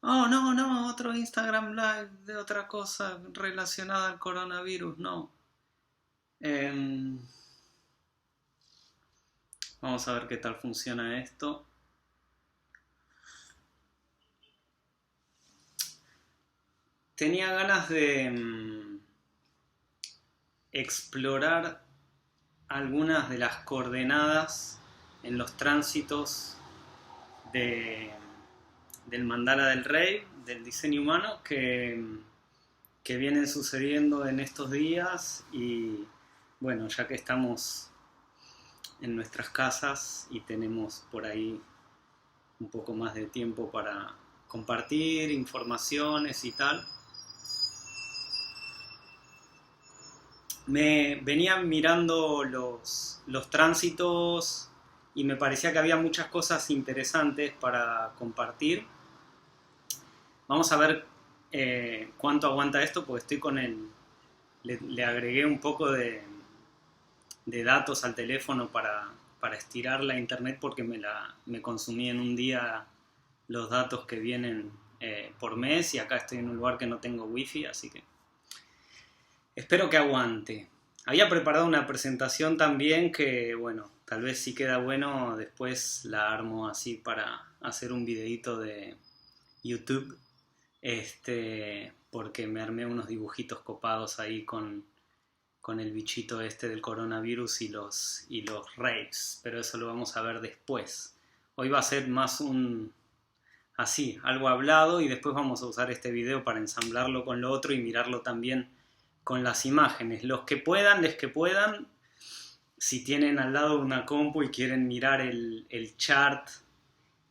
Oh, no, no, otro Instagram Live de otra cosa relacionada al coronavirus, no. Em, Vamos a ver qué tal funciona esto. Tenía ganas de explorar algunas de las coordenadas en los tránsitos de, del mandala del rey, del diseño humano, que vienen sucediendo en estos días y bueno, ya que estamos en nuestras casas y tenemos por ahí un poco más de tiempo para compartir informaciones y tal, me venían mirando los tránsitos y me parecía que había muchas cosas interesantes para compartir. Vamos a ver cuánto aguanta esto, porque estoy con el... Le agregué un poco de datos al teléfono para estirar la internet porque me consumí en un día los datos que vienen por mes y acá estoy en un lugar que no tengo wifi, así que espero que aguante. Había preparado una presentación también que, bueno, tal vez si queda bueno, después la armo así para hacer un videito de YouTube, porque me armé unos dibujitos copados ahí con el bichito este del coronavirus y los raves, pero eso lo vamos a ver después. Hoy va a ser más así, algo hablado y después vamos a usar este video para ensamblarlo con lo otro y mirarlo también con las imágenes. Los que puedan, si tienen al lado una compu y quieren mirar el chart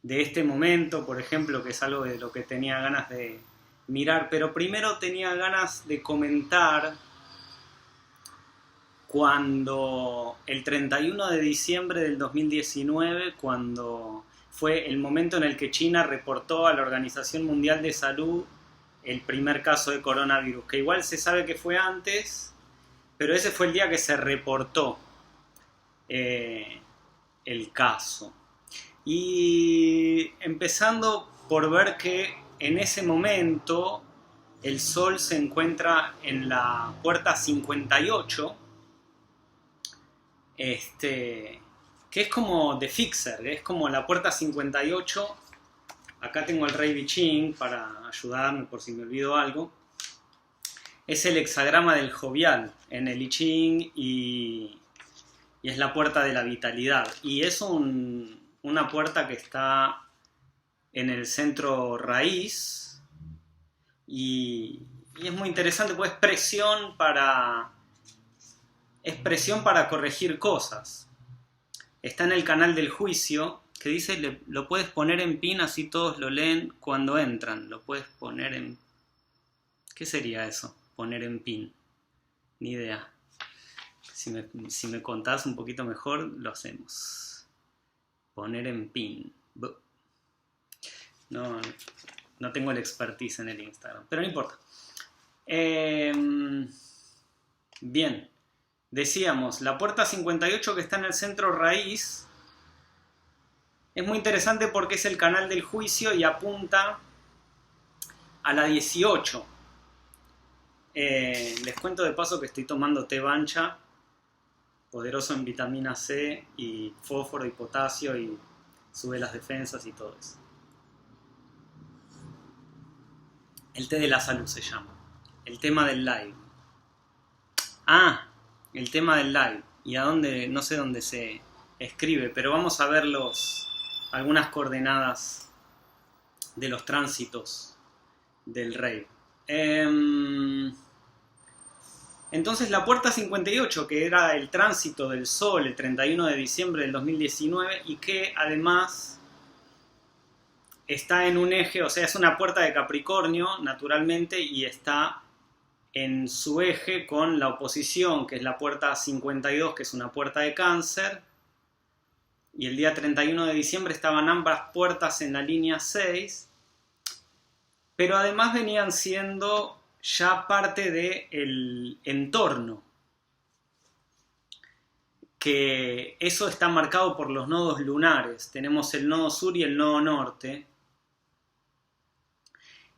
de este momento, por ejemplo, que es algo de lo que tenía ganas de mirar, pero primero tenía ganas de comentar cuando el 31 de diciembre del 2019, cuando fue el momento en el que China reportó a la Organización Mundial de Salud el primer caso de coronavirus, que igual se sabe que fue antes, pero ese fue el día que se reportó eh, el caso. Y empezando por ver que en ese momento el Sol se encuentra en la puerta 58, que es como The Fixer, es como la puerta 58. Acá tengo el Rey Bichín para ayudarme por si me olvido algo. Es el hexagrama del jovial en el I Ching y es la puerta de la vitalidad. Y es una puerta que está en el centro raíz y es muy interesante, pues es presión para corregir cosas. Está en el canal del juicio, que dice, lo puedes poner en pin, así todos lo leen cuando entran. Lo puedes poner en... ¿Qué sería eso? Poner en pin. Ni idea. Si me contás un poquito mejor, lo hacemos. Poner en pin. No, no tengo el expertise en el Instagram, pero no importa. Bien. Decíamos, la puerta 58 que está en el centro raíz es muy interesante porque es el canal del juicio y apunta a la 18. Les cuento de paso que estoy tomando té bancha, poderoso en vitamina C y fósforo y potasio y sube las defensas y todo eso. El té de la salud se llama. El tema del live. Ah, el tema del live. Y a dónde, no sé dónde se escribe, pero vamos a ver algunas coordenadas de los tránsitos del rey. Entonces la puerta 58, que era el tránsito del Sol el 31 de diciembre del 2019 y que además está en un eje, o sea, es una puerta de Capricornio, naturalmente, y está en su eje con la oposición, que es la puerta 52, que es una puerta de Cáncer, y el día 31 de diciembre estaban ambas puertas en la línea 6, pero además venían siendo ya parte del entorno, que eso está marcado por los nodos lunares. Tenemos el nodo sur y el nodo norte,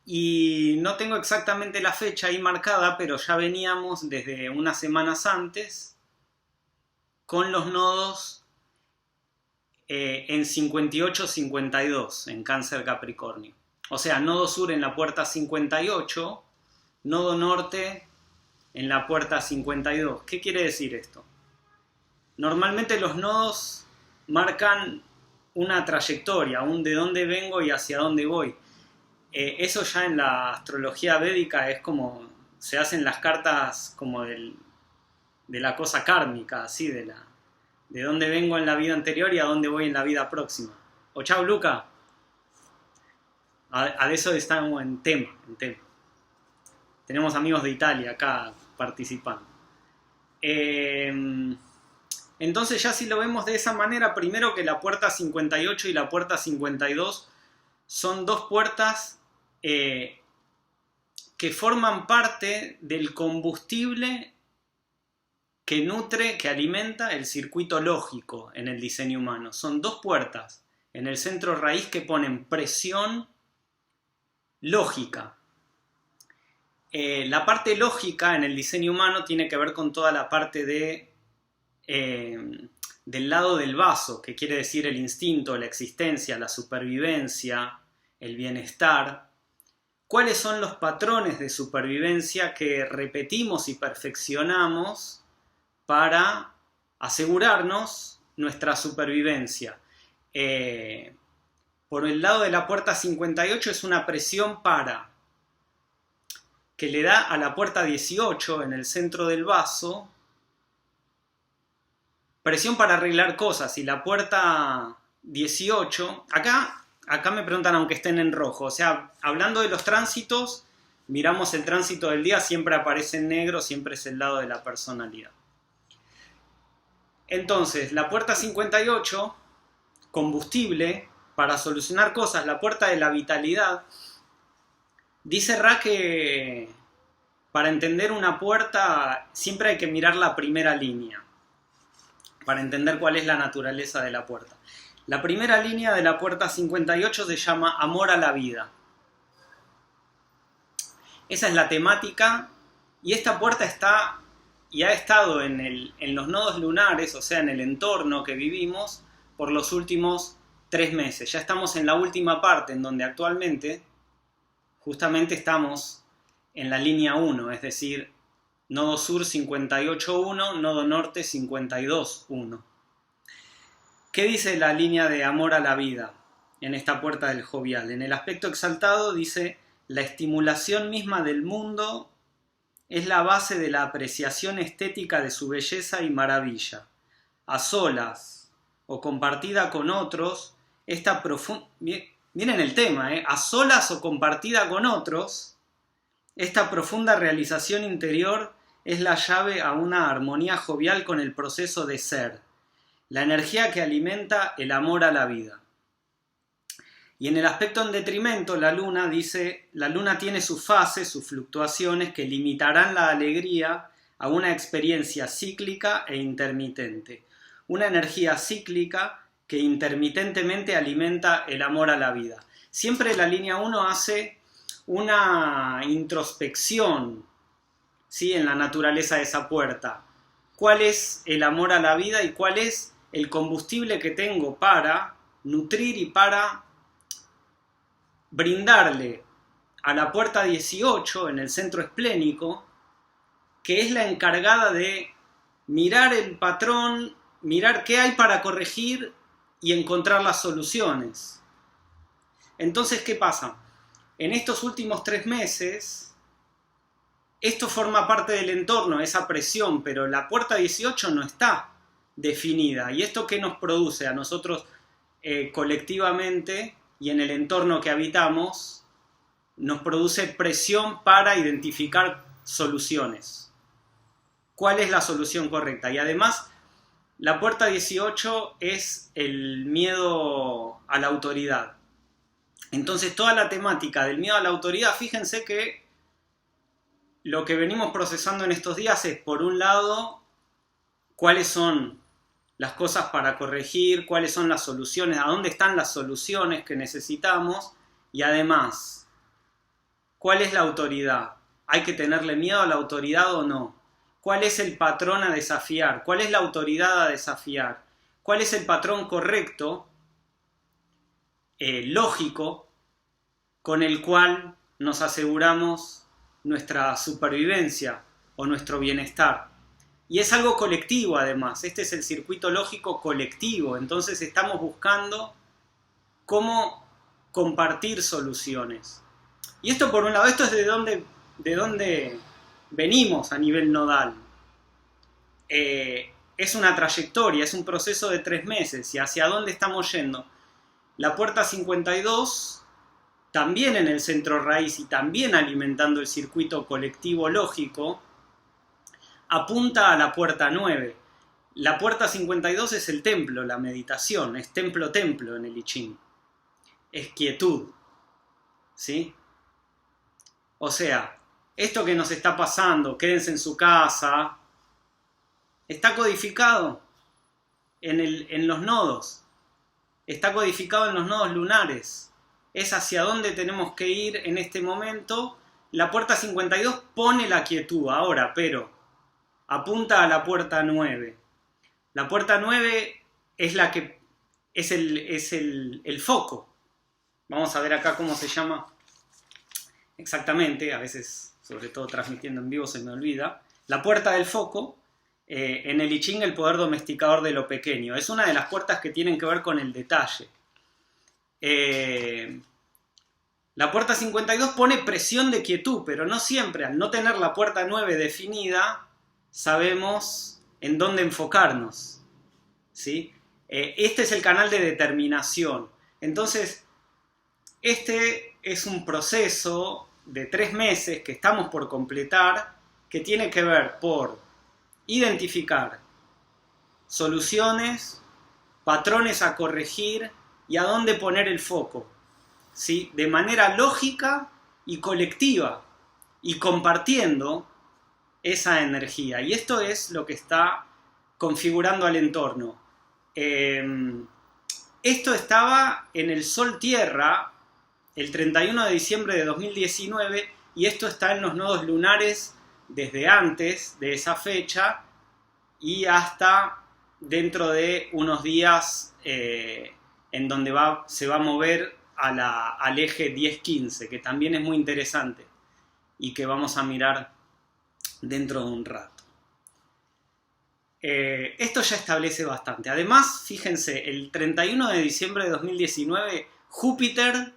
Y no tengo exactamente la fecha ahí marcada, pero ya veníamos desde unas semanas antes con los nodos en 58-52 en Cáncer Capricornio. O sea, nodo sur en la puerta 58, nodo norte en la puerta 52. ¿Qué quiere decir esto? Normalmente los nodos marcan una trayectoria, un de dónde vengo y hacia dónde voy. Eso ya en la astrología védica es como se hacen las cartas como de la cosa kármica, así, de dónde vengo en la vida anterior y a dónde voy en la vida próxima. O chao, Luca. A eso estamos en tema. Tenemos amigos de Italia acá participando. Entonces ya si lo vemos de esa manera, primero que la puerta 58 y la puerta 52 son dos puertas que forman parte del combustible que nutre, que alimenta el circuito lógico en el diseño humano. Son dos puertas en el centro raíz que ponen presión lógica. La parte lógica en el diseño humano tiene que ver con toda la parte del lado del vaso, que quiere decir el instinto, la existencia, la supervivencia, el bienestar. ¿Cuáles son los patrones de supervivencia que repetimos y perfeccionamos para asegurarnos nuestra supervivencia? Por el lado de la puerta 58 es una presión que le da a la puerta 18 en el centro del vaso, presión para arreglar cosas. Y la puerta 18, acá me preguntan aunque estén en rojo, o sea, hablando de los tránsitos, miramos el tránsito del día, siempre aparece en negro, siempre es el lado de la personalidad. Entonces, la puerta 58, combustible para solucionar cosas, la puerta de la vitalidad. Dice Ra que para entender una puerta siempre hay que mirar la primera línea, para entender cuál es la naturaleza de la puerta. La primera línea de la puerta 58 se llama amor a la vida. Esa es la temática, y esta puerta está y ha estado en los nodos lunares, o sea, en el entorno que vivimos, por los últimos 3 meses. Ya estamos en la última parte, en donde actualmente justamente estamos en la línea 1, es decir, nodo sur 58.1, nodo norte 52.1. ¿Qué dice la línea de amor a la vida en esta puerta del jovial? En el aspecto exaltado dice: la estimulación misma del mundo es la base de la apreciación estética de su belleza y maravilla. A solas o compartida con otros, esta profunda... Miren el tema, a solas o compartida con otros, esta profunda realización interior es la llave a una armonía jovial con el proceso de ser, la energía que alimenta el amor a la vida. Y en el aspecto en detrimento, la luna dice: la luna tiene sus fases, sus fluctuaciones que limitarán la alegría a una experiencia cíclica e intermitente. Una energía cíclica que intermitentemente alimenta el amor a la vida. Siempre la línea 1 hace una introspección, ¿sí?, en la naturaleza de esa puerta. ¿Cuál es el amor a la vida y cuál es el combustible que tengo para nutrir y para brindarle a la puerta 18 en el centro esplénico, que es la encargada de mirar el patrón, mirar qué hay para corregir y encontrar las soluciones? Entonces, ¿qué pasa? En estos últimos 3 meses, esto forma parte del entorno, esa presión, pero la puerta 18 no está definida. ¿Y esto qué nos produce a nosotros colectivamente y en el entorno que habitamos? Nos produce presión para identificar soluciones. ¿Cuál es la solución correcta? Y además, la puerta 18 es el miedo a la autoridad. Entonces, toda la temática del miedo a la autoridad, fíjense que lo que venimos procesando en estos días es, por un lado, cuáles son las cosas para corregir, cuáles son las soluciones, a dónde están las soluciones que necesitamos, y además, ¿Cuál es la autoridad? ¿Hay que tenerle miedo a la autoridad o no? ¿Cuál es el patrón a desafiar? ¿Cuál es la autoridad a desafiar? ¿Cuál es el patrón correcto, lógico, con el cual nos aseguramos nuestra supervivencia o nuestro bienestar? Y es algo colectivo además, este es el circuito lógico colectivo, entonces estamos buscando cómo compartir soluciones. Y esto por un lado, esto es de dónde venimos a nivel nodal. Es una trayectoria, es un proceso de 3 meses y hacia dónde estamos yendo. La puerta 52, también en el centro raíz y también alimentando el circuito colectivo lógico, apunta a la puerta 9. La puerta 52 es el templo, la meditación, es templo-templo en el I Ching. Es quietud, ¿sí? O sea, esto que nos está pasando, quédense en su casa, está codificado en los nodos. Está codificado en los nodos lunares. Es hacia dónde tenemos que ir en este momento. La puerta 52 pone la quietud ahora, pero apunta a la puerta 9. La puerta 9 es la que es el foco. Vamos a ver acá cómo se llama exactamente. A veces, sobre todo transmitiendo en vivo, se me olvida. La puerta del foco. En el I Ching, el poder domesticador de lo pequeño. Es una de las puertas que tienen que ver con el detalle. La puerta 52 pone presión de quietud, pero no siempre. Al no tener la puerta 9 definida, sabemos en dónde enfocarnos, ¿sí? Este es el canal de determinación. Entonces, este es un proceso de 3 meses que estamos por completar, que tiene que ver por identificar soluciones, patrones a corregir y a dónde poner el foco, ¿sí? De manera lógica y colectiva y compartiendo esa energía. Y esto es lo que está configurando al entorno. Esto estaba en el Sol-Tierra el 31 de diciembre de 2019 y esto está en los nodos lunares desde antes de esa fecha y hasta dentro de unos días en donde se va a mover al eje 10-15, que también es muy interesante y que vamos a mirar dentro de un rato. Esto ya establece bastante. Además, fíjense, el 31 de diciembre de 2019, Júpiter,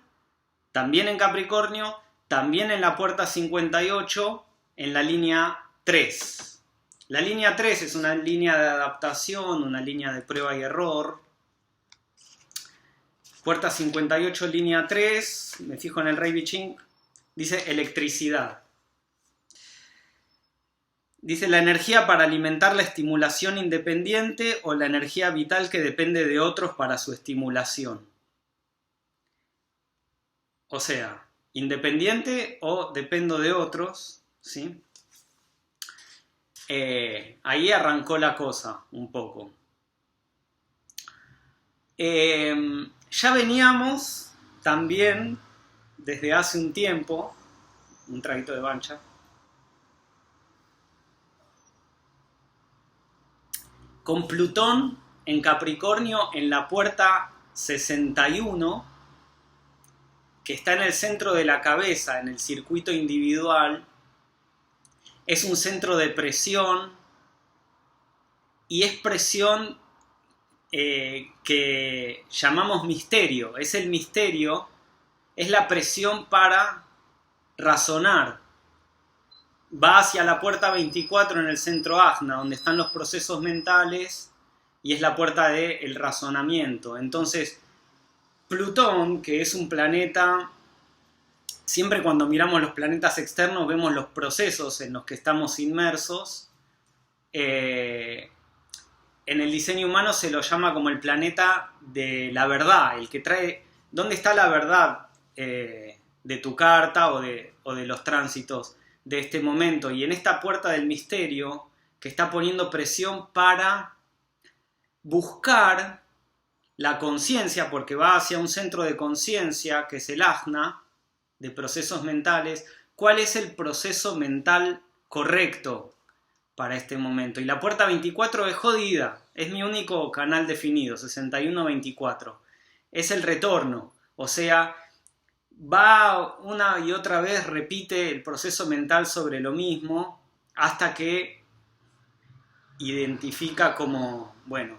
también en Capricornio, también en la puerta 58, en la línea 3. La línea 3 es una línea de adaptación, una línea de prueba y error. Puerta 58, línea 3, me fijo en el Rei Ching, dice electricidad. Dice la energía para alimentar la estimulación independiente o la energía vital que depende de otros para su estimulación. O sea, independiente o dependo de otros, ¿sí? Ahí arrancó la cosa un poco. Ya veníamos también desde hace un tiempo, un traguito de bancha, con Plutón en Capricornio en la puerta 61, que está en el centro de la cabeza, en el circuito individual. Es un centro de presión y es presión que llamamos misterio. Es el misterio, es la presión para razonar. Va hacia la puerta 24 en el centro Ajna, donde están los procesos mentales y es la puerta del razonamiento. Entonces, Plutón, que es un planeta, siempre cuando miramos los planetas externos vemos los procesos en los que estamos inmersos. En el diseño humano se lo llama como el planeta de la verdad, el que trae, ¿dónde está la verdad de tu carta o de los tránsitos de este momento? Y en esta puerta del misterio, que está poniendo presión para buscar la conciencia, porque va hacia un centro de conciencia, que es el Ajna, de procesos mentales, ¿cuál es el proceso mental correcto para este momento? Y la puerta 24 es jodida, es mi único canal definido, 6124. Es el retorno, o sea, va una y otra vez, repite el proceso mental sobre lo mismo, hasta que identifica como, bueno,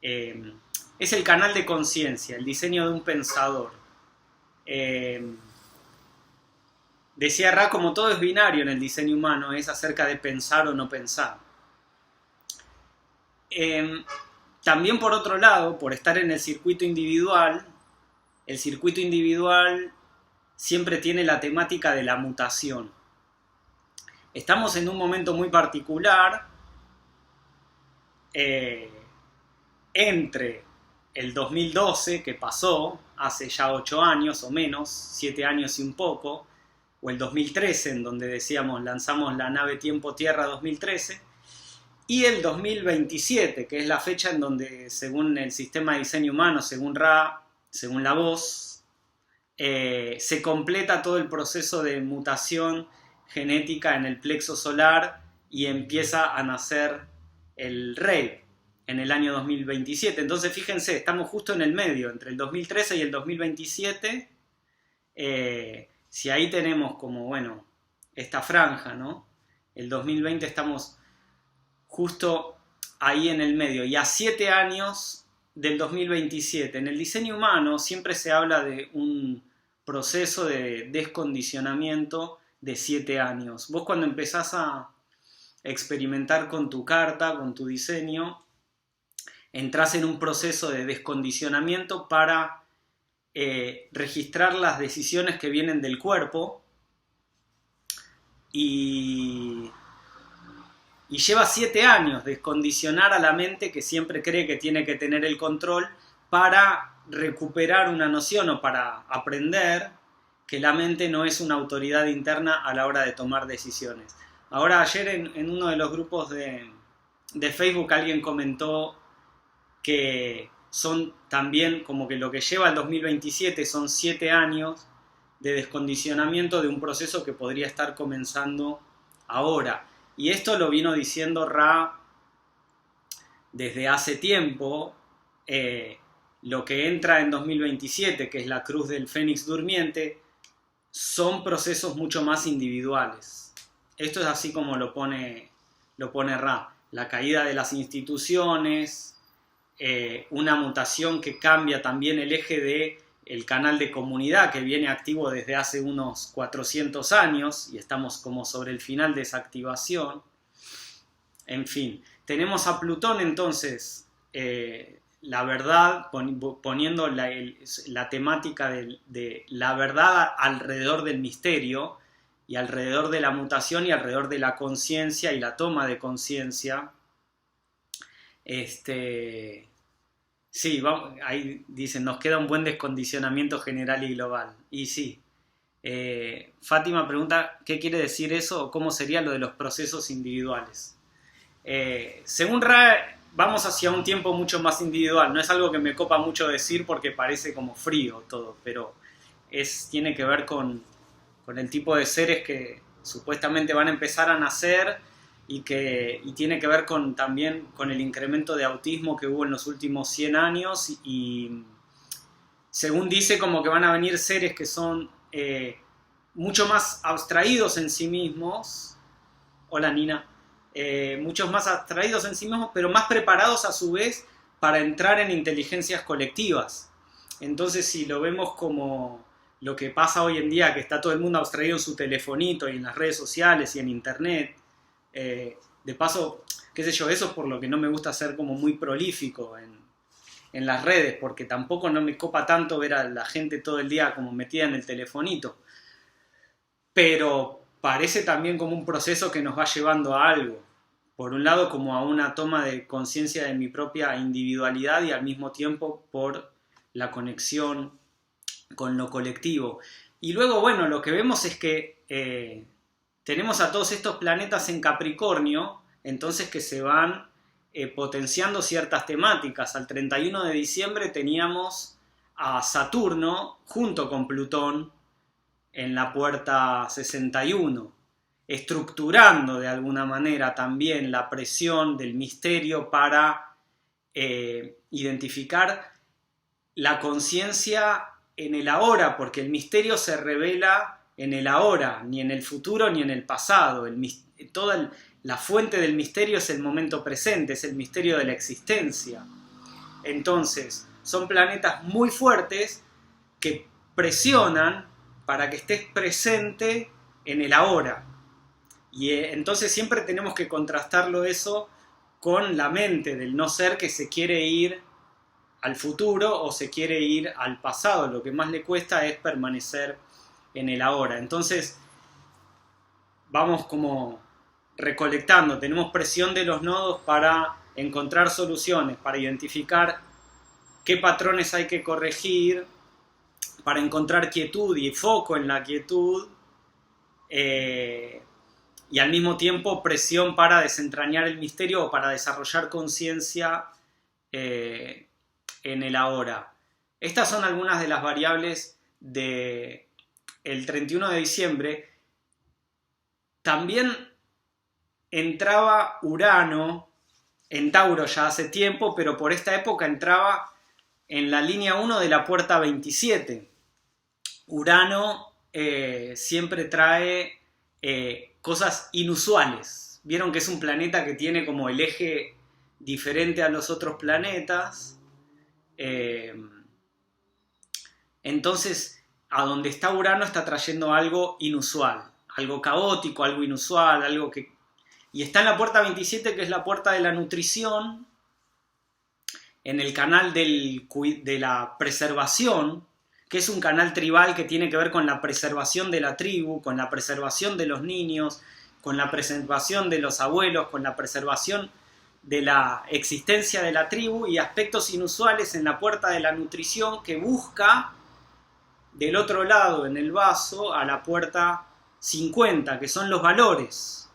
es el canal de conciencia, el diseño de un pensador. Decía Ra, como todo es binario en el diseño humano, es acerca de pensar o no pensar. También por otro lado, por estar en el circuito individual siempre tiene la temática de la mutación. Estamos en un momento muy particular entre el 2012, que pasó hace ya 8 años o menos, 7 años y un poco, o el 2013, en donde decíamos lanzamos la nave Tiempo-Tierra 2013, y el 2027, que es la fecha en donde, según el sistema de diseño humano, según Ra, según la voz, se completa todo el proceso de mutación genética en el plexo solar y empieza a nacer el rey en el año 2027. Entonces fíjense, estamos justo en el medio, entre el 2013 y el 2027. Si ahí tenemos como, bueno, esta franja, ¿no? El 2020 estamos justo ahí en el medio. Y a 7 años del 2027. En el diseño humano siempre se habla de un proceso de descondicionamiento de 7 años. Vos cuando empezás a experimentar con tu carta, con tu diseño, entrás en un proceso de descondicionamiento para registrar las decisiones que vienen del cuerpo y lleva 7 años descondicionar a la mente, que siempre cree que tiene que tener el control, para recuperar una noción o para aprender que la mente no es una autoridad interna a la hora de tomar decisiones. Ahora, ayer en uno de los grupos de Facebook alguien comentó que son también como que lo que lleva al 2027 son 7 años de descondicionamiento de un proceso que podría estar comenzando ahora. Y esto lo vino diciendo Ra desde hace tiempo. Lo que entra en 2027, que es la cruz del Fénix durmiente, son procesos mucho más individuales. Esto es así como lo pone Ra. La caída de las instituciones, una mutación que cambia también el eje del canal de comunidad, que viene activo desde hace unos 400 años, y estamos como sobre el final de esa activación. En fin, tenemos a Plutón entonces, la verdad, poniendo la temática de la verdad alrededor del misterio, y alrededor de la mutación, y alrededor de la conciencia y la toma de conciencia. Sí, vamos, ahí dicen, nos queda un buen descondicionamiento general y global. Y sí. Fátima pregunta, ¿qué quiere decir eso o cómo sería lo de los procesos individuales? Según Ra, vamos hacia un tiempo mucho más individual. No es algo que me copa mucho decir porque parece como frío todo, pero tiene que ver con el tipo de seres que supuestamente van a empezar a nacer y tiene que ver también con el incremento de autismo que hubo en los últimos 100 años y según dice como que van a venir seres que son mucho más abstraídos en sí mismos. Hola Nina. Muchos más abstraídos en sí mismos, pero más preparados a su vez para entrar en inteligencias colectivas. Entonces, si lo vemos como lo que pasa hoy en día, que está todo el mundo abstraído en su telefonito y en las redes sociales y en internet, de paso, qué sé yo, eso es por lo que no me gusta ser como muy prolífico en las redes, porque tampoco no me copa tanto ver a la gente todo el día como metida en el telefonito. Pero parece también como un proceso que nos va llevando a algo. Por un lado, como a una toma de conciencia de mi propia individualidad y al mismo tiempo por la conexión con lo colectivo. Y luego, bueno, lo que vemos es que tenemos a todos estos planetas en Capricornio, entonces que se van potenciando ciertas temáticas. Al 31 de diciembre teníamos a Saturno junto con Plutón en la puerta 61, estructurando de alguna manera también la presión del misterio para identificar la conciencia en el ahora, porque el misterio se revela en el ahora, ni en el futuro ni en el pasado. Toda la fuente del misterio es el momento presente, es el misterio de la existencia. Entonces, son planetas muy fuertes que presionan para que estés presente en el ahora. Y entonces siempre tenemos que contrastarlo eso con la mente del no ser que se quiere ir al futuro o se quiere ir al pasado. Lo que más le cuesta es permanecer en el ahora. Entonces vamos como recolectando, tenemos presión de los nodos para encontrar soluciones, para identificar qué patrones hay que corregir, para encontrar quietud y foco en la quietud, y al mismo tiempo presión para desentrañar el misterio o para desarrollar conciencia en el ahora. Estas son algunas de las variables del 31 de diciembre. También entraba Urano en Tauro ya hace tiempo, pero por esta época entraba en la línea 1 de la puerta 27. Urano siempre trae cosas inusuales. Vieron que es un planeta que tiene como el eje diferente a los otros planetas. Entonces, a donde está Urano está trayendo algo inusual, algo caótico, algo inusual, algo que... Y está en la puerta 27, que es la puerta de la nutrición, en el canal de la preservación, que es un canal tribal que tiene que ver con la preservación de la tribu, con la preservación de los niños, con la preservación de los abuelos, con la preservación de la existencia de la tribu, y aspectos inusuales en la puerta de la nutrición que busca del otro lado en el vaso a la puerta 50, que son los valores,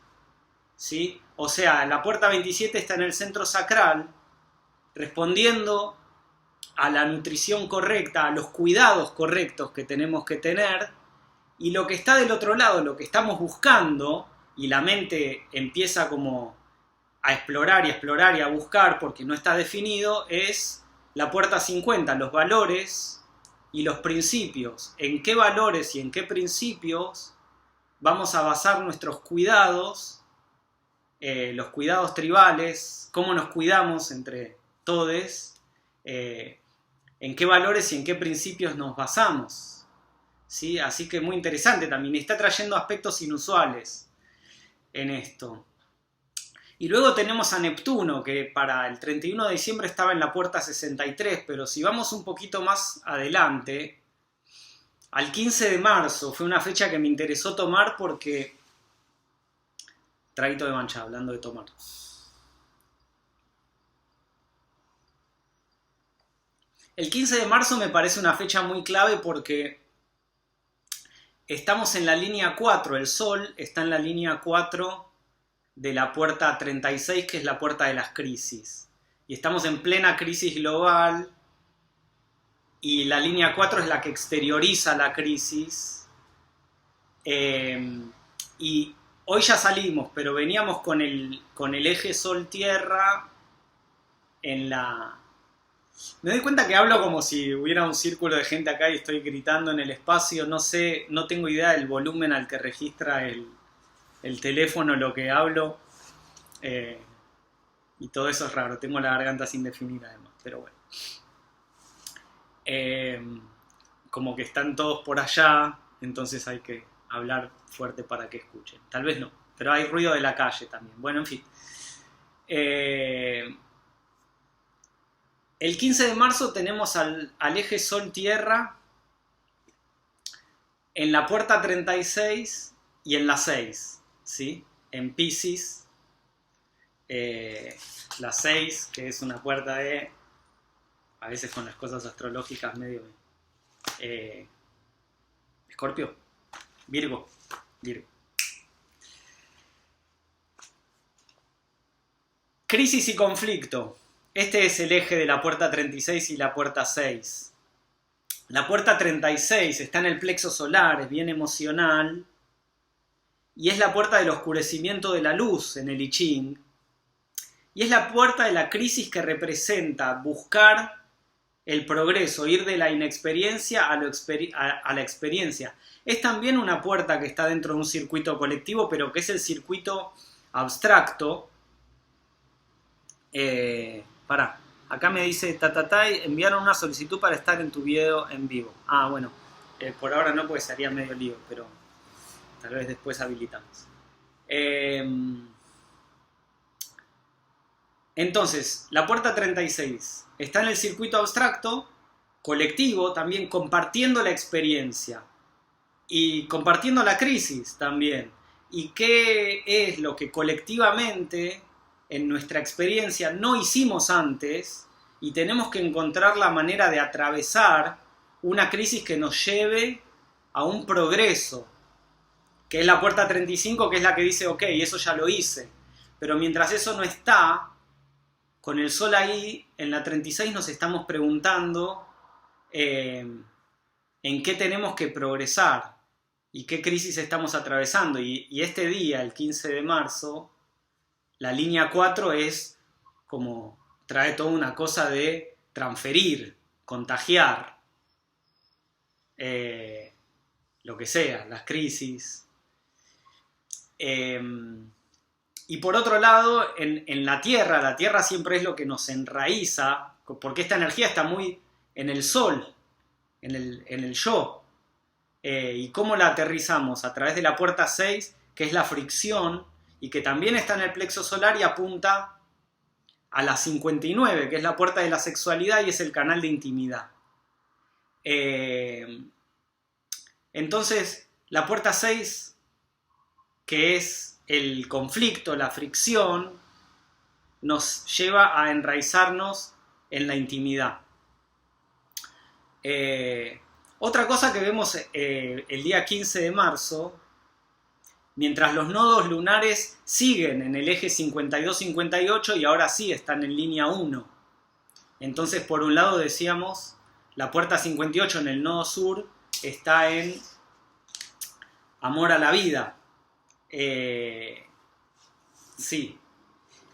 ¿sí? O sea, la puerta 27 está en el centro sacral, respondiendo a la nutrición correcta, a los cuidados correctos que tenemos que tener, y lo que está del otro lado, lo que estamos buscando, y la mente empieza como a explorar y a buscar porque no está definido, es la puerta 50, los valores y los principios. ¿En qué valores y en qué principios vamos a basar nuestros cuidados, los cuidados tribales, cómo nos cuidamos entre todos, en qué valores y en qué principios nos basamos? ¿Sí? Así que muy interesante también, está trayendo aspectos inusuales en esto. Y luego tenemos a Neptuno, que para el 31 de diciembre estaba en la puerta 63, pero si vamos un poquito más adelante, al 15 de marzo, fue una fecha que me interesó tomar porque... Traguito de mancha, hablando de tomar. El 15 de marzo me parece una fecha muy clave porque estamos en la línea 4, el Sol está en la línea 4 de la puerta 36, que es la puerta de las crisis. Y estamos en plena crisis global, y la línea 4 es la que exterioriza la crisis. Y hoy ya salimos, pero veníamos con el eje Sol-Tierra en la... Me doy cuenta que hablo como si hubiera un círculo de gente acá y estoy gritando en el espacio. No sé, no tengo idea del volumen al que registra el teléfono lo que hablo, y todo eso es raro. Tengo la garganta sin definir además, pero bueno, como que están todos por allá, entonces hay que hablar fuerte para que escuchen. Tal vez no, pero hay ruido de la calle también. Bueno, en fin, el 15 de marzo tenemos al eje Sol-Tierra en la puerta 36 y en la 6, ¿sí? En Piscis, la 6, que es una puerta de... A veces con las cosas astrológicas medio... Escorpio, Virgo. Crisis y conflicto. Este es el eje de la puerta 36 y la puerta 6. La puerta 36 está en el plexo solar, es bien emocional, y es la puerta del oscurecimiento de la luz en el I Ching, y es la puerta de la crisis que representa buscar el progreso, ir de la inexperiencia a la experiencia. Es también una puerta que está dentro de un circuito colectivo, pero que es el circuito abstracto. Acá me dice Tatatay, enviaron una solicitud para estar en tu video en vivo. Ah, bueno, por ahora no, porque sería medio lío, pero tal vez después habilitamos. Entonces, la puerta 36 está en el circuito abstracto, colectivo, también compartiendo la experiencia y compartiendo la crisis también. ¿Y qué es lo que colectivamente en nuestra experiencia no hicimos antes y tenemos que encontrar la manera de atravesar una crisis que nos lleve a un progreso? Que es la puerta 35, que es la que dice, ok, eso ya lo hice. Pero mientras eso no está, con el sol ahí, en la 36 nos estamos preguntando en qué tenemos que progresar y qué crisis estamos atravesando. Y este día, el 15 de marzo, la línea 4 es como, trae toda una cosa de transferir, contagiar, lo que sea, las crisis. Y por otro lado, en la Tierra siempre es lo que nos enraiza, porque esta energía está muy en el sol, en el yo. ¿Y cómo la aterrizamos? A través de la puerta 6, que es la fricción, y que también está en el plexo solar y apunta a la 59, que es la puerta de la sexualidad y es el canal de intimidad. Entonces, la puerta 6, que es el conflicto, la fricción, nos lleva a enraizarnos en la intimidad. Otra cosa que vemos el día 15 de marzo, mientras los nodos lunares siguen en el eje 52-58 y ahora sí están en línea 1. Entonces, por un lado decíamos, la puerta 58 en el nodo sur está en amor a la vida. Sí.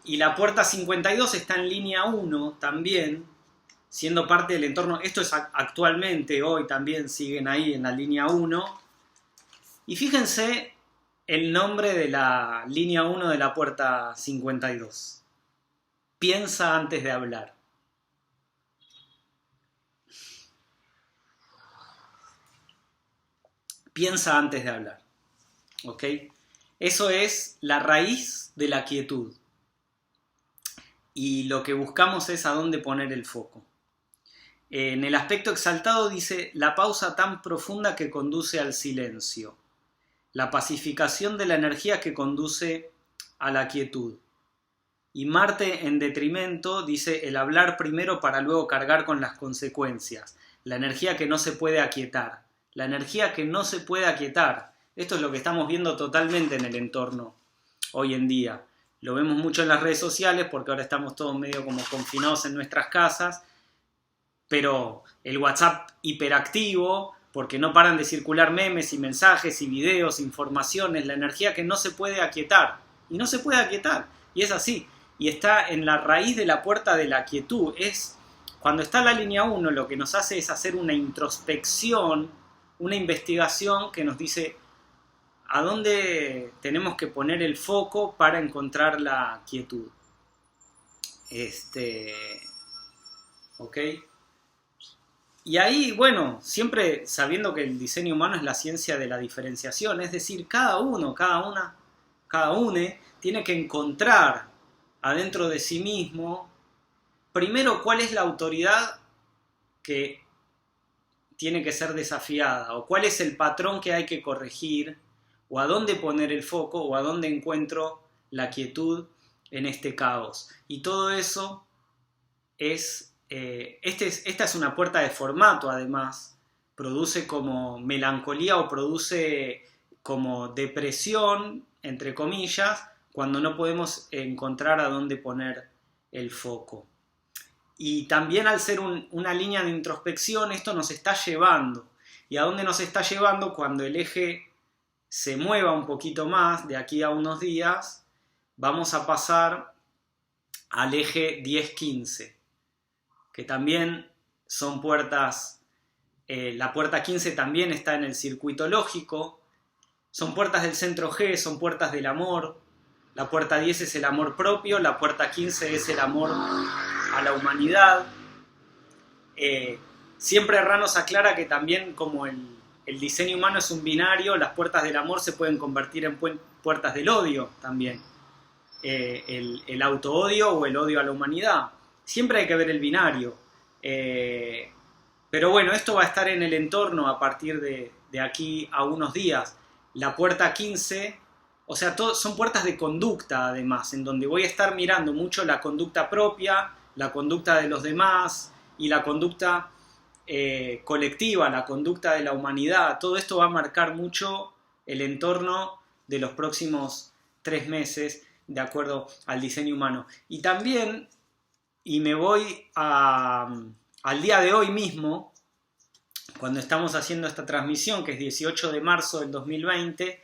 Y la puerta 52 está en línea 1 también, siendo parte del entorno. Esto es actualmente, hoy también siguen ahí en la línea 1. Y fíjense el nombre de la línea 1 de la puerta 52. Piensa antes de hablar. Piensa antes de hablar. ¿Ok? Eso es la raíz de la quietud. Y lo que buscamos es a dónde poner el foco. En el aspecto exaltado dice la pausa tan profunda que conduce al silencio. La pacificación de la energía que conduce a la quietud. Y Marte en detrimento dice el hablar primero para luego cargar con las consecuencias. La energía que no se puede aquietar. La energía que no se puede aquietar. Esto es lo que estamos viendo totalmente en el entorno hoy en día. Lo vemos mucho en las redes sociales porque ahora estamos todos medio como confinados en nuestras casas. Pero el WhatsApp hiperactivo, porque no paran de circular memes y mensajes y videos, informaciones, la energía que no se puede aquietar. Y no se puede aquietar. Y es así. Y está en la raíz de la puerta de la quietud. Es cuando está la línea 1, lo que nos hace es hacer una introspección, una investigación que nos dice a dónde tenemos que poner el foco para encontrar la quietud. ¿Ok? Y ahí, bueno, siempre sabiendo que el diseño humano es la ciencia de la diferenciación, es decir, cada uno, cada une tiene que encontrar adentro de sí mismo, primero, cuál es la autoridad que tiene que ser desafiada, o cuál es el patrón que hay que corregir, o a dónde poner el foco, o a dónde encuentro la quietud en este caos. Y todo eso es... esta es una puerta de formato, además. Produce como melancolía o produce como depresión, entre comillas, cuando no podemos encontrar a dónde poner el foco. Y también al ser una línea de introspección, esto nos está llevando. ¿Y a dónde nos está llevando? Cuando el eje se mueva un poquito más, de aquí a unos días, vamos a pasar al eje 10-15, que también son puertas, la puerta 15 también está en el circuito lógico, son puertas del centro G, son puertas del amor, la puerta 10 es el amor propio, la puerta 15 es el amor a la humanidad. Siempre Ra nos aclara que también como el diseño humano es un binario, las puertas del amor se pueden convertir en puertas del odio también. El auto-odio o el odio a la humanidad. Siempre hay que ver el binario. Pero bueno, esto va a estar en el entorno a partir de aquí a unos días. La puerta 15, o sea, son puertas de conducta además, en donde voy a estar mirando mucho la conducta propia, la conducta de los demás y la conducta colectiva, la conducta de la humanidad. Todo esto va a marcar mucho el entorno de los próximos 3 meses de acuerdo al diseño humano. Y también, y me voy al día de hoy mismo, cuando estamos haciendo esta transmisión, que es 18 de marzo del 2020,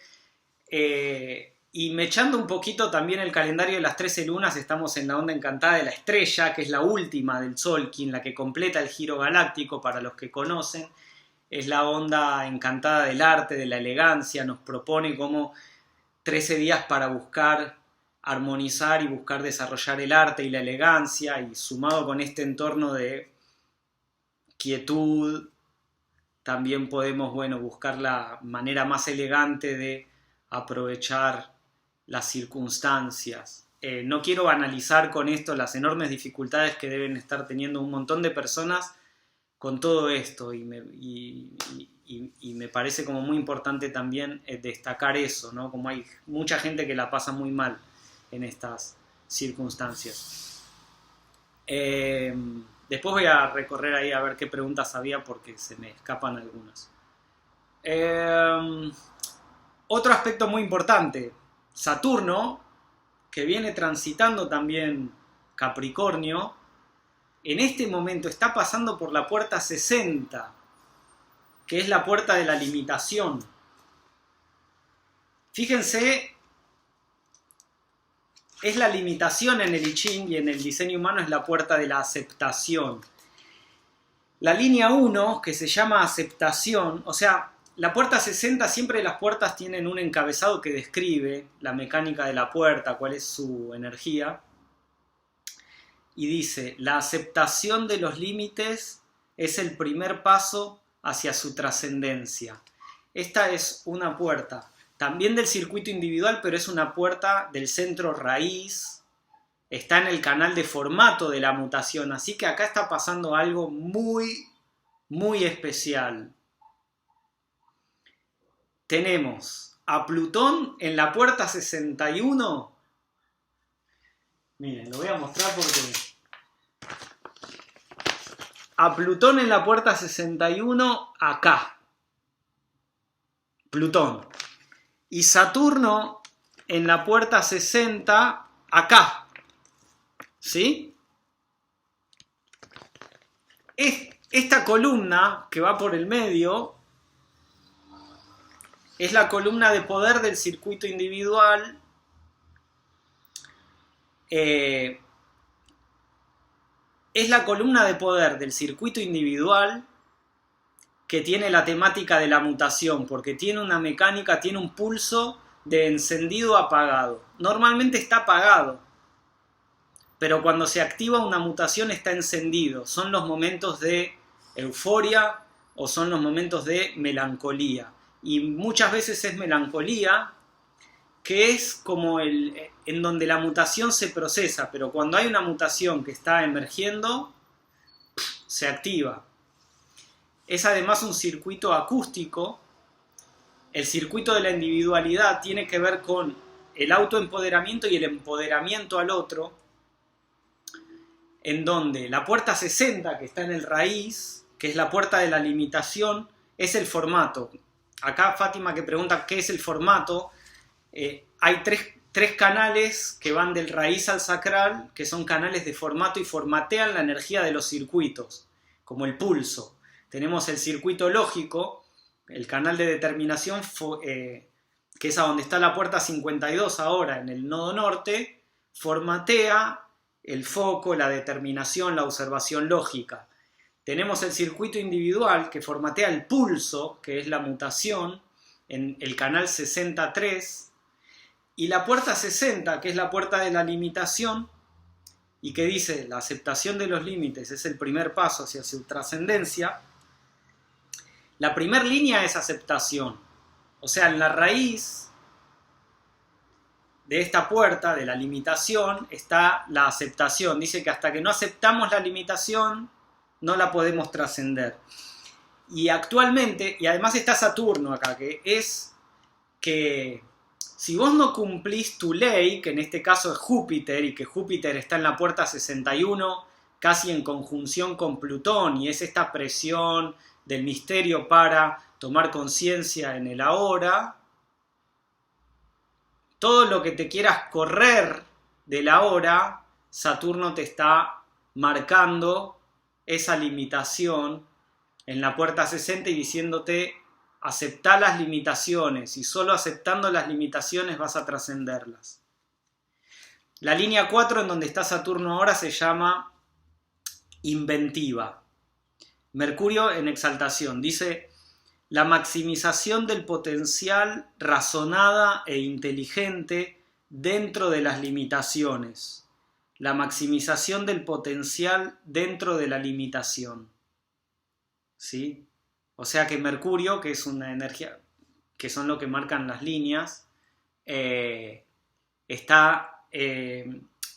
y me echando un poquito también el calendario de las 13 lunas, estamos en la onda encantada de la estrella, que es la última del Sol, la que completa el giro galáctico, para los que conocen, es la onda encantada del arte, de la elegancia, nos propone como 13 días para buscar armonizar y buscar desarrollar el arte y la elegancia, y sumado con este entorno de quietud, también podemos, bueno, buscar la manera más elegante de aprovechar las circunstancias. No quiero banalizar con esto las enormes dificultades que deben estar teniendo un montón de personas con todo esto, y me parece como muy importante también destacar eso, ¿no? Como hay mucha gente que la pasa muy mal en estas circunstancias. Después voy a recorrer ahí a ver qué preguntas había, porque se me escapan algunas. Otro aspecto muy importante, Saturno, que viene transitando también Capricornio, en este momento está pasando por la puerta 60, que es la puerta de la limitación. Fíjense, es la limitación en el I Ching, y en el diseño humano es la puerta de la aceptación. La línea 1, que se llama aceptación, o sea, la puerta 60, siempre las puertas tienen un encabezado que describe la mecánica de la puerta, cuál es su energía, y dice: la aceptación de los límites es el primer paso hacia su trascendencia. Esta es una puerta también del circuito individual, pero es una puerta del centro raíz, está en el canal de formato de la mutación, así que acá está pasando algo muy, muy especial. Tenemos a Plutón en la puerta 61. Miren, lo voy a mostrar porque... A Plutón en la puerta 61 acá. Plutón. Y Saturno en la puerta 60 acá. ¿Sí? Esta columna que va por el medio es la columna de poder del circuito individual. Es la columna de poder del circuito individual que tiene la temática de la mutación, porque tiene una mecánica, tiene un pulso de encendido apagado. Normalmente está apagado, pero cuando se activa una mutación está encendido. Son los momentos de euforia o son los momentos de melancolía. Y muchas veces es melancolía, que es como en donde la mutación se procesa, pero cuando hay una mutación que está emergiendo, se activa. Es además un circuito acústico. El circuito de la individualidad tiene que ver con el autoempoderamiento y el empoderamiento al otro, en donde la puerta 60, que está en el raíz, que es la puerta de la limitación, es el formato. Acá Fátima, que pregunta qué es el formato, hay tres canales que van del raíz al sacral, que son canales de formato y formatean la energía de los circuitos, como el pulso. Tenemos el circuito lógico, el canal de determinación, que es a donde está la puerta 52 ahora, en el nodo norte, formatea el foco, la determinación, la observación lógica. Tenemos el circuito individual que formatea el pulso, que es la mutación, en el canal 63, y la puerta 60, que es la puerta de la limitación, y que dice la aceptación de los límites es el primer paso hacia su trascendencia. La primera línea es aceptación, o sea, en la raíz de esta puerta, de la limitación, está la aceptación. Dice que hasta que no aceptamos la limitación, no la podemos trascender. Y actualmente, y además está Saturno acá, que es que si vos no cumplís tu ley, que en este caso es Júpiter, y que Júpiter está en la puerta 61, casi en conjunción con Plutón, y es esta presión del misterio para tomar conciencia en el ahora, todo lo que te quieras correr del ahora, Saturno te está marcando esa limitación en la puerta 60 y diciéndote: aceptá las limitaciones, y solo aceptando las limitaciones vas a trascenderlas. La línea 4, en donde está Saturno ahora, se llama inventiva. Mercurio en exaltación. Dice: la maximización del potencial razonada e inteligente dentro de las limitaciones. La maximización del potencial dentro de la limitación. ¿Sí? O sea que Mercurio, que es una energía, que son lo que marcan las líneas, está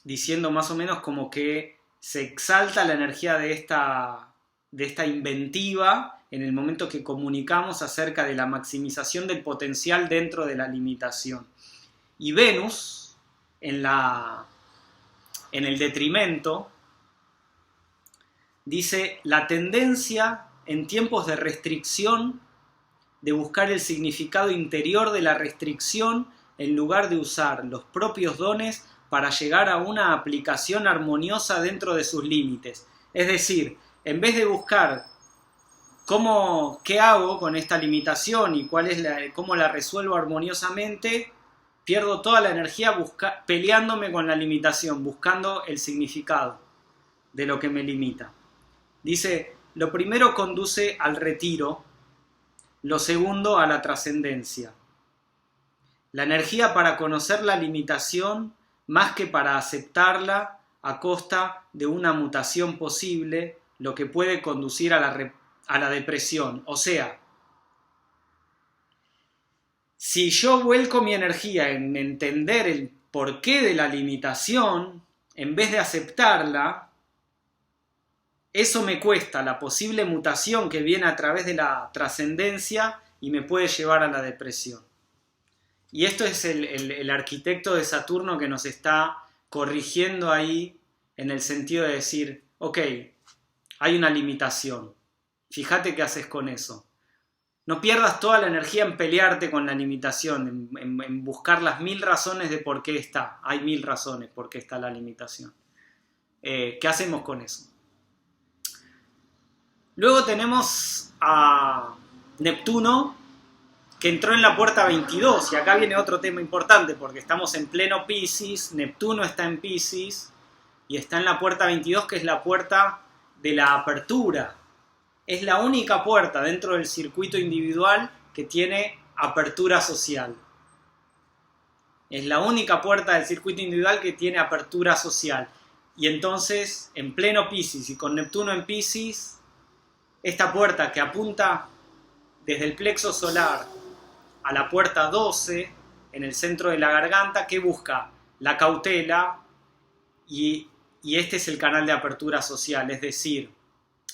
diciendo más o menos como que se exalta la energía de esta inventiva en el momento que comunicamos acerca de la maximización del potencial dentro de la limitación. Y Venus, en el detrimento, dice: la tendencia en tiempos de restricción de buscar el significado interior de la restricción en lugar de usar los propios dones para llegar a una aplicación armoniosa dentro de sus límites. Es decir, en vez de buscar qué hago con esta limitación y cómo la resuelvo armoniosamente, pierdo toda la energía peleándome con la limitación, buscando el significado de lo que me limita. Dice: lo primero conduce al retiro, lo segundo a la trascendencia. La energía para conocer la limitación, más que para aceptarla a costa de una mutación posible, lo que puede conducir a la depresión. O sea, si yo vuelco mi energía en entender el porqué de la limitación, en vez de aceptarla, eso me cuesta la posible mutación que viene a través de la trascendencia y me puede llevar a la depresión. Y esto es el arquitecto de Saturno que nos está corrigiendo ahí, en el sentido de decir: ok, hay una limitación, fíjate qué haces con eso. No pierdas toda la energía en pelearte con la limitación, en buscar las 1000 razones de por qué está. Hay 1000 razones por qué está la limitación. ¿Qué hacemos con eso? Luego tenemos a Neptuno, que entró en la puerta 22, y acá viene otro tema importante, porque estamos en pleno Piscis, Neptuno está en Piscis, y está en la puerta 22, que es la puerta de la apertura. Es la única puerta dentro del circuito individual que tiene apertura social. Es la única puerta del circuito individual que tiene apertura social. Y entonces, en pleno Piscis y con Neptuno en Piscis, esta puerta que apunta desde el plexo solar a la puerta 12, en el centro de la garganta, que busca la cautela, y este es el canal de apertura social, es decir,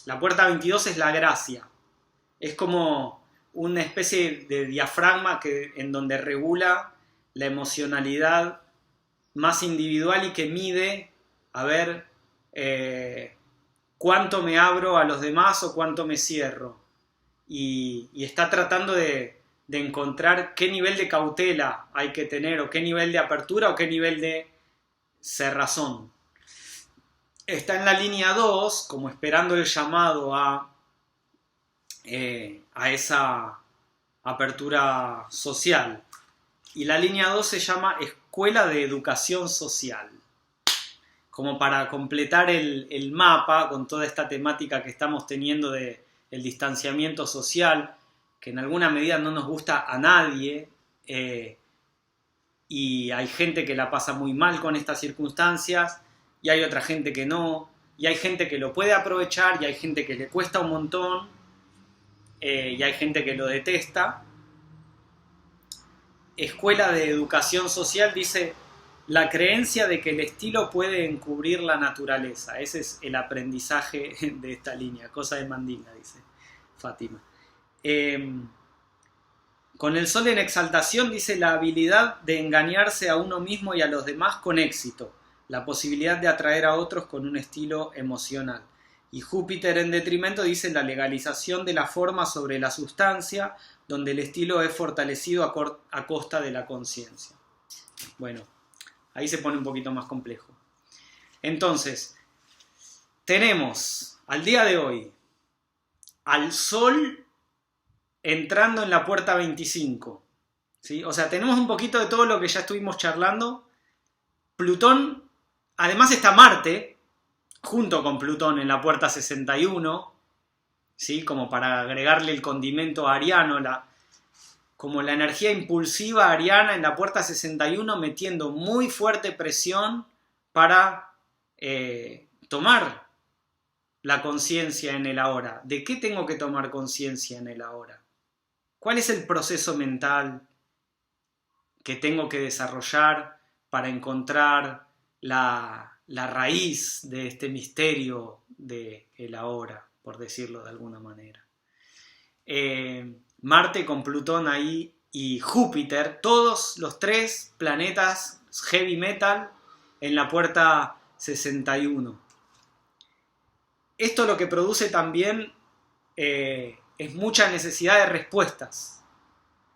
la puerta 22 es la gracia, es como una especie de diafragma en donde regula la emocionalidad más individual y que mide a ver cuánto me abro a los demás o cuánto me cierro, y está tratando de de encontrar qué nivel de cautela hay que tener, o qué nivel de apertura, o qué nivel de cerrazón. Está en la línea 2, como esperando el llamado a esa apertura social. Y la línea 2 se llama Escuela de Educación Social. Como para completar el mapa con toda esta temática que estamos teniendo del distanciamiento social, que en alguna medida no nos gusta a nadie, y hay gente que la pasa muy mal con estas circunstancias, y hay otra gente que no, y hay gente que lo puede aprovechar, y hay gente que le cuesta un montón, y hay gente que lo detesta. Escuela de Educación Social dice: la creencia de que el estilo puede encubrir la naturaleza. Ese es el aprendizaje de esta línea, cosa de Mandinga, dice Fátima. Con el sol en exaltación dice: la habilidad de engañarse a uno mismo y a los demás con éxito, la posibilidad de atraer a otros con un estilo emocional. Y Júpiter en detrimento dice: la legalización de la forma sobre la sustancia, donde el estilo es fortalecido a costa de la conciencia. Bueno, ahí se pone un poquito más complejo. Entonces, tenemos al día de hoy al Sol entrando en la puerta 25. ¿Sí? O sea, tenemos un poquito de todo lo que ya estuvimos charlando. Plutón, además está Marte, junto con Plutón en la puerta 61, ¿sí? Como para agregarle el condimento ariano, como la energía impulsiva ariana en la puerta 61, metiendo muy fuerte presión para tomar la conciencia en el ahora. ¿De qué tengo que tomar conciencia en el ahora? ¿Cuál es el proceso mental que tengo que desarrollar para encontrar la raíz de este misterio del ahora, por decirlo de alguna manera? Marte con Plutón ahí y Júpiter, todos los tres planetas heavy metal en la puerta 61. Esto lo que produce también es mucha necesidad de respuestas,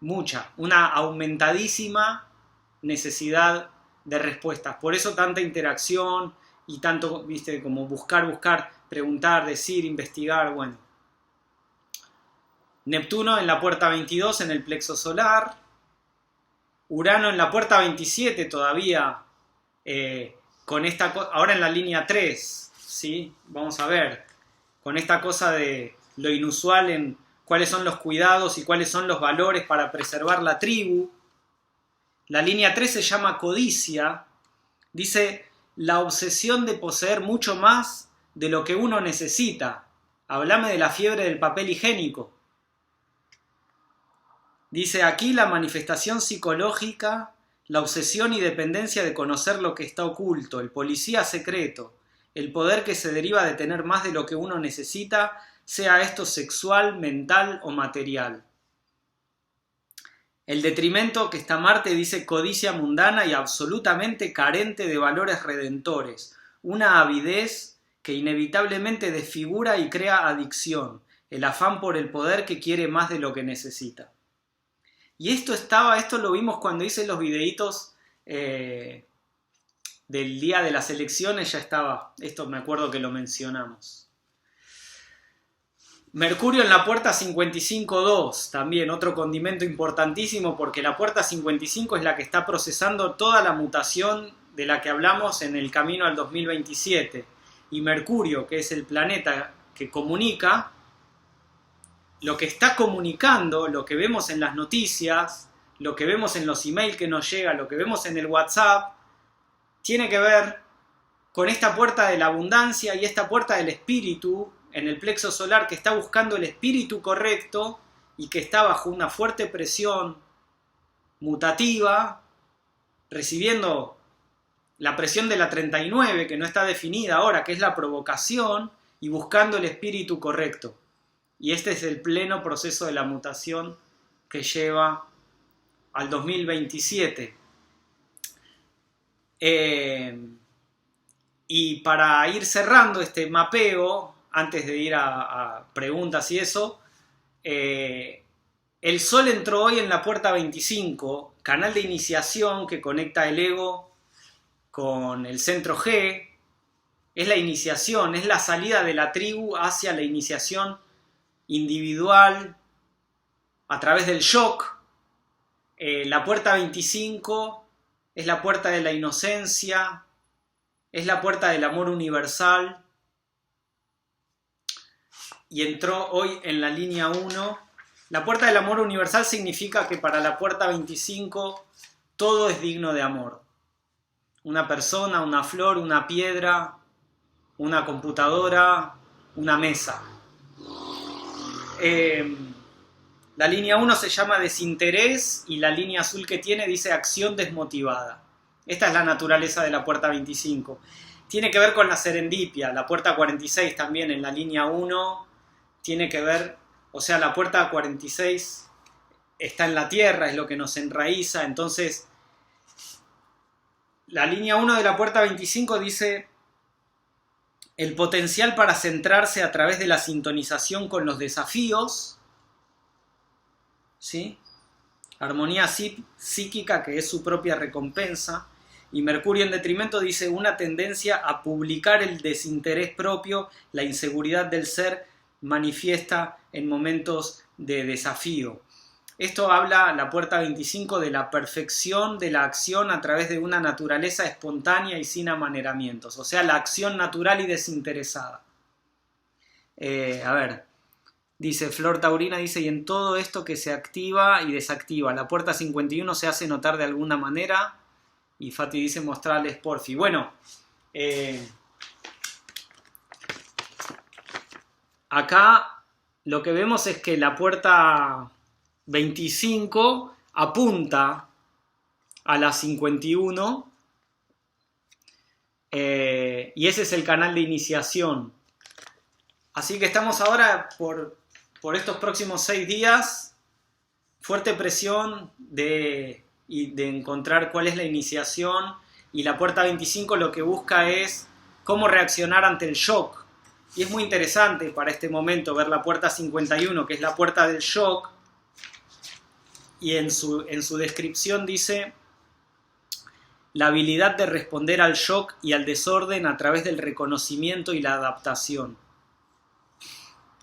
una aumentadísima necesidad de respuestas. Por eso tanta interacción y tanto, viste, como buscar, preguntar, decir, investigar, bueno. Neptuno en la puerta 22 en el plexo solar, Urano en la puerta 27 todavía, con esta ahora en la línea 3, ¿sí? Vamos a ver, con esta cosa de lo inusual en cuáles son los cuidados y cuáles son los valores para preservar la tribu. La línea 3 se llama codicia, dice la obsesión de poseer mucho más de lo que uno necesita. Háblame de la fiebre del papel higiénico. Dice aquí la manifestación psicológica, la obsesión y dependencia de conocer lo que está oculto, el policía secreto, el poder que se deriva de tener más de lo que uno necesita, sea esto sexual, mental o material. El detrimento que está Marte dice codicia mundana y absolutamente carente de valores redentores, una avidez que inevitablemente desfigura y crea adicción, el afán por el poder que quiere más de lo que necesita. Y esto lo vimos cuando hice los videitos del día de las elecciones, ya estaba, esto me acuerdo que lo mencionamos. Mercurio en la puerta 55.2, también otro condimento importantísimo porque la puerta 55 es la que está procesando toda la mutación de la que hablamos en el camino al 2027. Y Mercurio, que es el planeta que comunica, lo que está comunicando, lo que vemos en las noticias, lo que vemos en los emails que nos llegan, lo que vemos en el WhatsApp, tiene que ver con esta puerta de la abundancia y esta puerta del espíritu en el plexo solar que está buscando el espíritu correcto y que está bajo una fuerte presión mutativa, recibiendo la presión de la 39, que no está definida ahora, que es la provocación, y buscando el espíritu correcto. Y este es el pleno proceso de la mutación que lleva al 2027. Y para ir cerrando este mapeo, antes de ir a preguntas y eso, El Sol entró hoy en la puerta 25, canal de iniciación que conecta el ego con el centro G. Es la iniciación, es la salida de la tribu hacia la iniciación individual a través del shock. La puerta 25 es la puerta de la inocencia, es la puerta del amor universal, y entró hoy en la línea 1. La puerta del amor universal significa que para la puerta 25 todo es digno de amor. Una persona, una flor, una piedra, una computadora, una mesa. La línea 1 se llama desinterés y la línea azul que tiene dice acción desmotivada. Esta es la naturaleza de la puerta 25. Tiene que ver con la serendipia. La puerta 46 también en la línea 1 tiene que ver, o sea, la puerta 46 está en la tierra, es lo que nos enraiza. Entonces, la línea 1 de la puerta 25 dice el potencial para centrarse a través de la sintonización con los desafíos, ¿sí? Armonía psíquica, que es su propia recompensa. Y Mercurio en detrimento dice una tendencia a publicar el desinterés propio, la inseguridad del ser manifiesta en momentos de desafío. Esto habla, la puerta 25, de la perfección de la acción a través de una naturaleza espontánea y sin amaneramientos, o sea, la acción natural y desinteresada. A ver, dice Flor Taurina, dice, y en todo esto que se activa y desactiva, la puerta 51 se hace notar de alguna manera, y Fati dice, mostrarles porfi. Bueno, acá lo que vemos es que la puerta 25 apunta a la 51 y ese es el canal de iniciación. Así que estamos ahora por estos próximos 6 días, fuerte presión de encontrar cuál es la iniciación, y la puerta 25 lo que busca es cómo reaccionar ante el shock. Y es muy interesante para este momento ver la puerta 51, que es la puerta del shock, y en su descripción dice la habilidad de responder al shock y al desorden a través del reconocimiento y la adaptación.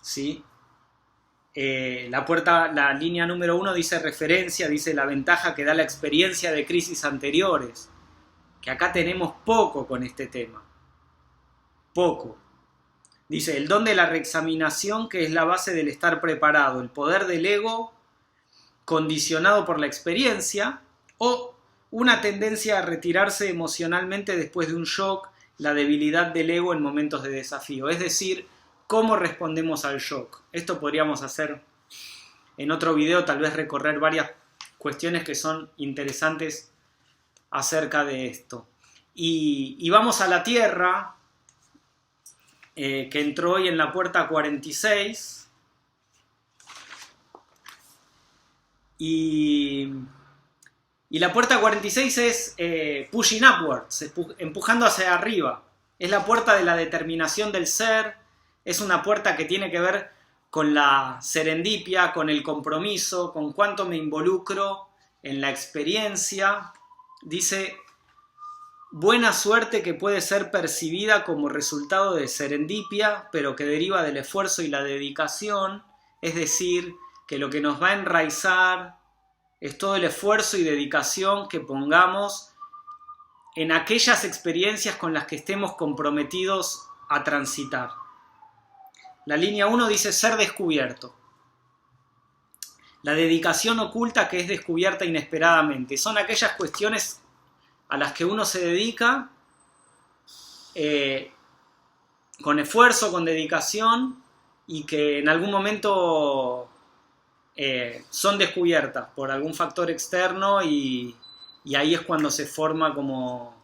¿Sí? La línea número 1 dice referencia, dice la ventaja que da la experiencia de crisis anteriores, que acá tenemos poco con este tema. Poco. Dice el don de la reexaminación, que es la base del estar preparado, el poder del ego condicionado por la experiencia, o una tendencia a retirarse emocionalmente después de un shock, la debilidad del ego en momentos de desafío, es decir, cómo respondemos al shock. Esto podríamos hacer en otro video, tal vez recorrer varias cuestiones que son interesantes acerca de esto. Y vamos a la Tierra, que entró hoy en la puerta 46, y la puerta 46 es pushing upwards, empujando hacia arriba. Es la puerta de la determinación del ser, es una puerta que tiene que ver con la serendipia, con el compromiso, con cuánto me involucro en la experiencia. Dice, buena suerte que puede ser percibida como resultado de serendipia, pero que deriva del esfuerzo y la dedicación, es decir, que lo que nos va a enraizar es todo el esfuerzo y dedicación que pongamos en aquellas experiencias con las que estemos comprometidos a transitar. La línea 1 dice ser descubierto. La dedicación oculta que es descubierta inesperadamente. Son aquellas cuestiones a las que uno se dedica con esfuerzo, con dedicación, y que en algún momento son descubiertas por algún factor externo, y ahí es cuando se forma como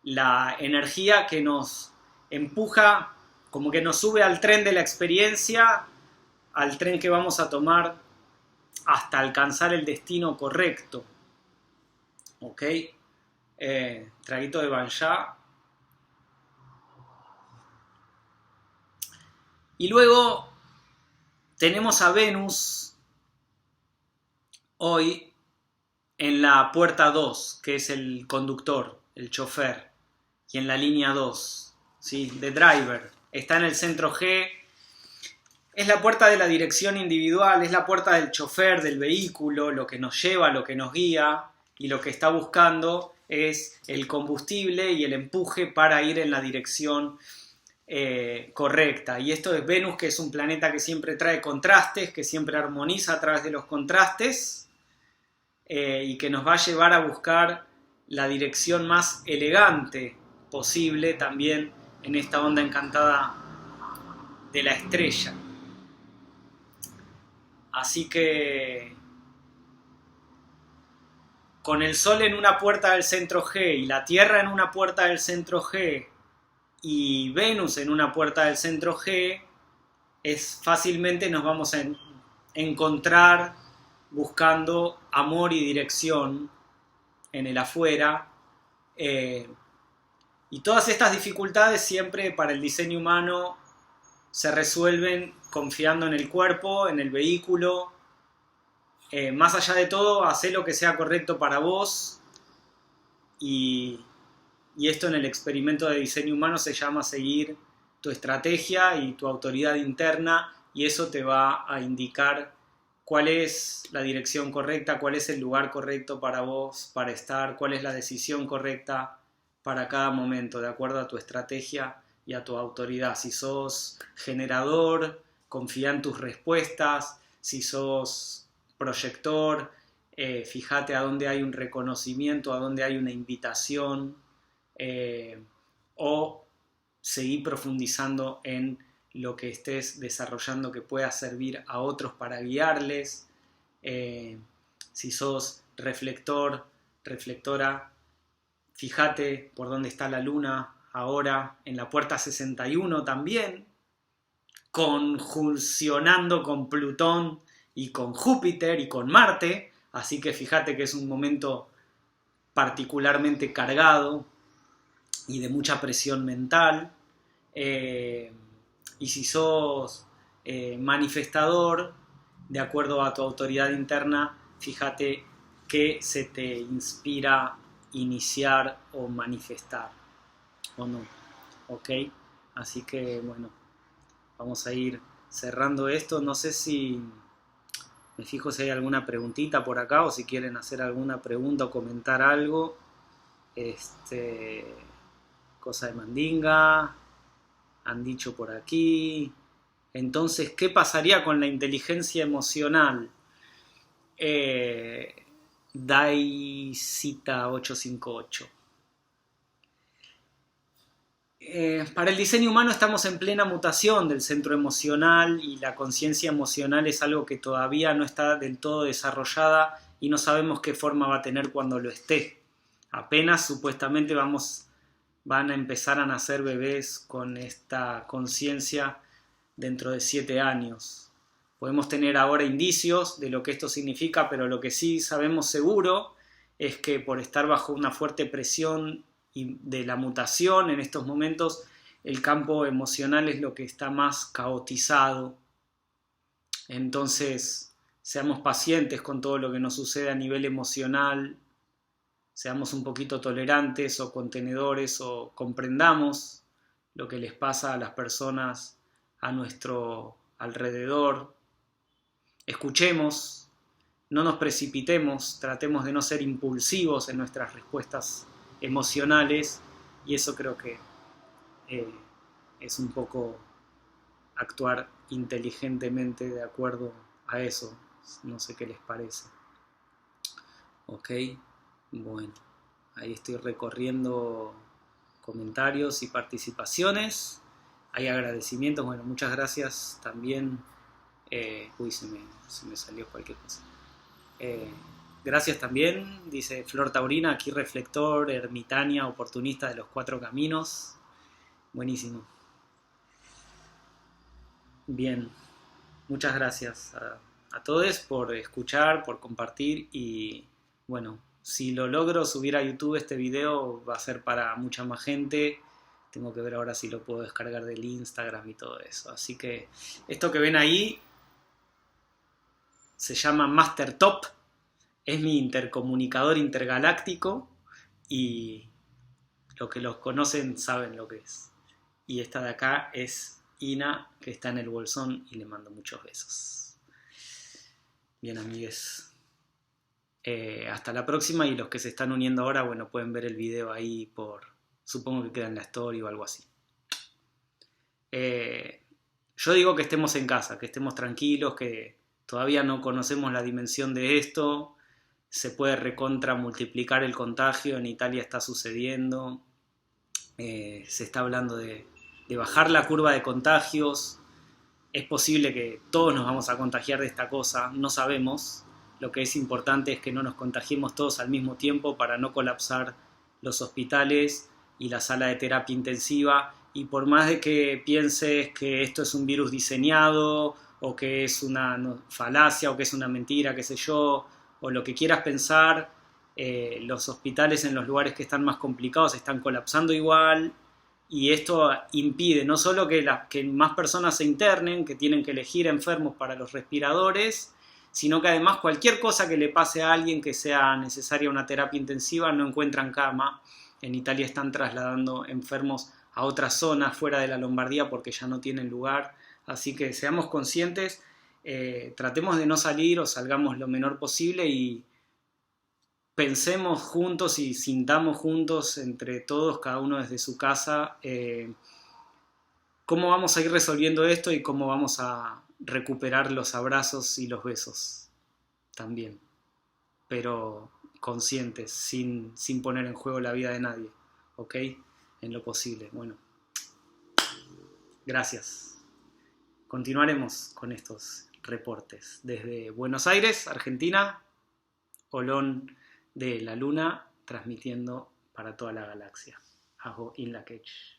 la energía que nos empuja, como que nos sube al tren de la experiencia, al tren que vamos a tomar hasta alcanzar el destino correcto. ¿Ok? Traguito de Banjá. Y luego tenemos a Venus hoy en la puerta 2, que es el conductor, el chofer, y en la línea 2, ¿sí? The driver, está en el centro G. Es la puerta de la dirección individual, es la puerta del chofer, del vehículo, lo que nos lleva, lo que nos guía, y lo que está buscando es el combustible y el empuje para ir en la dirección correcta. Y esto es Venus, que es un planeta que siempre trae contrastes, que siempre armoniza a través de los contrastes, y que nos va a llevar a buscar la dirección más elegante posible también en esta onda encantada de la estrella. Así que con el Sol en una puerta del centro G y la Tierra en una puerta del centro G y Venus en una puerta del centro G, fácilmente nos vamos a encontrar buscando amor y dirección en el afuera. Y todas estas dificultades siempre para el diseño humano se resuelven confiando en el cuerpo, en el vehículo. Más allá de todo, hacé lo que sea correcto para vos. Y esto en el experimento de diseño humano se llama seguir tu estrategia y tu autoridad interna, y eso te va a indicar cuál es la dirección correcta, cuál es el lugar correcto para vos, para estar, cuál es la decisión correcta para cada momento, de acuerdo a tu estrategia y a tu autoridad. Si sos generador, confía en tus respuestas. Si sos proyector, fíjate a dónde hay un reconocimiento, a dónde hay una invitación, o seguir profundizando en lo que estés desarrollando que pueda servir a otros para guiarles. Si sos reflector, reflectora, fíjate por dónde está la luna ahora, en la puerta 61 también, conjuncionando con Plutón y con Júpiter y con Marte, así que fíjate que es un momento particularmente cargado y de mucha presión mental. Y si sos manifestador, de acuerdo a tu autoridad interna, fíjate qué se te inspira iniciar o manifestar, o no, ¿ok? Así que bueno, vamos a ir cerrando esto. No sé si me fijo si hay alguna preguntita por acá o si quieren hacer alguna pregunta o comentar algo. Cosa de mandinga, han dicho por aquí. Entonces, ¿qué pasaría con la inteligencia emocional? Daisita 858. Para el diseño humano estamos en plena mutación del centro emocional, y la conciencia emocional es algo que todavía no está del todo desarrollada y no sabemos qué forma va a tener cuando lo esté. Apenas supuestamente van a empezar a nacer bebés con esta conciencia dentro de 7 años. Podemos tener ahora indicios de lo que esto significa, pero lo que sí sabemos seguro es que por estar bajo una fuerte presión y de la mutación en estos momentos, el campo emocional es lo que está más caotizado. Entonces, seamos pacientes con todo lo que nos sucede a nivel emocional, seamos un poquito tolerantes o contenedores, o comprendamos lo que les pasa a las personas a nuestro alrededor. Escuchemos, no nos precipitemos, tratemos de no ser impulsivos en nuestras respuestas emocionales, y eso creo que es un poco actuar inteligentemente de acuerdo a eso. No sé qué les parece. Ok, bueno, ahí estoy recorriendo comentarios y participaciones. Hay agradecimientos, bueno, muchas gracias también. Uy, se me salió cualquier cosa. Gracias también, dice Flor Taurina, aquí reflector, ermitaña, oportunista de los 4 caminos. Buenísimo. Bien, muchas gracias a todos por escuchar, por compartir, y bueno, si lo logro subir a YouTube este video va a ser para mucha más gente. Tengo que ver ahora si lo puedo descargar del Instagram y todo eso. Así que esto que ven ahí se llama Master Top. es mi intercomunicador intergaláctico y los que los conocen saben lo que es. Y esta de acá es Ina, que está en el bolsón y le mando muchos besos. Bien, amigues. Hasta la próxima, y los que se están uniendo ahora, bueno, pueden ver el video ahí supongo que queda en la story o algo así. Yo digo que estemos en casa, que estemos tranquilos, que todavía no conocemos la dimensión de esto, se puede recontra multiplicar el contagio, en Italia está sucediendo, se está hablando de bajar la curva de contagios, es posible que todos nos vamos a contagiar de esta cosa, no sabemos, lo que es importante es que no nos contagiemos todos al mismo tiempo para no colapsar los hospitales y la sala de terapia intensiva, y por más de que pienses que esto es un virus diseñado o que es una falacia o que es una mentira, qué sé yo, o lo que quieras pensar, los hospitales en los lugares que están más complicados están colapsando igual, y esto impide no solo que más personas se internen, que tienen que elegir enfermos para los respiradores, sino que además cualquier cosa que le pase a alguien que sea necesaria una terapia intensiva no encuentran cama. En Italia están trasladando enfermos a otras zonas fuera de la Lombardía porque ya no tienen lugar, así que seamos conscientes, tratemos de no salir o salgamos lo menor posible y pensemos juntos y sintamos juntos entre todos, cada uno desde su casa, cómo vamos a ir resolviendo esto y cómo vamos a recuperar los abrazos y los besos también, pero conscientes, sin poner en juego la vida de nadie, ¿ok? En lo posible. Bueno, gracias. Continuaremos con estos reportes desde Buenos Aires, Argentina, Olón de la Luna, transmitiendo para toda la galaxia. Ajo in la Quech.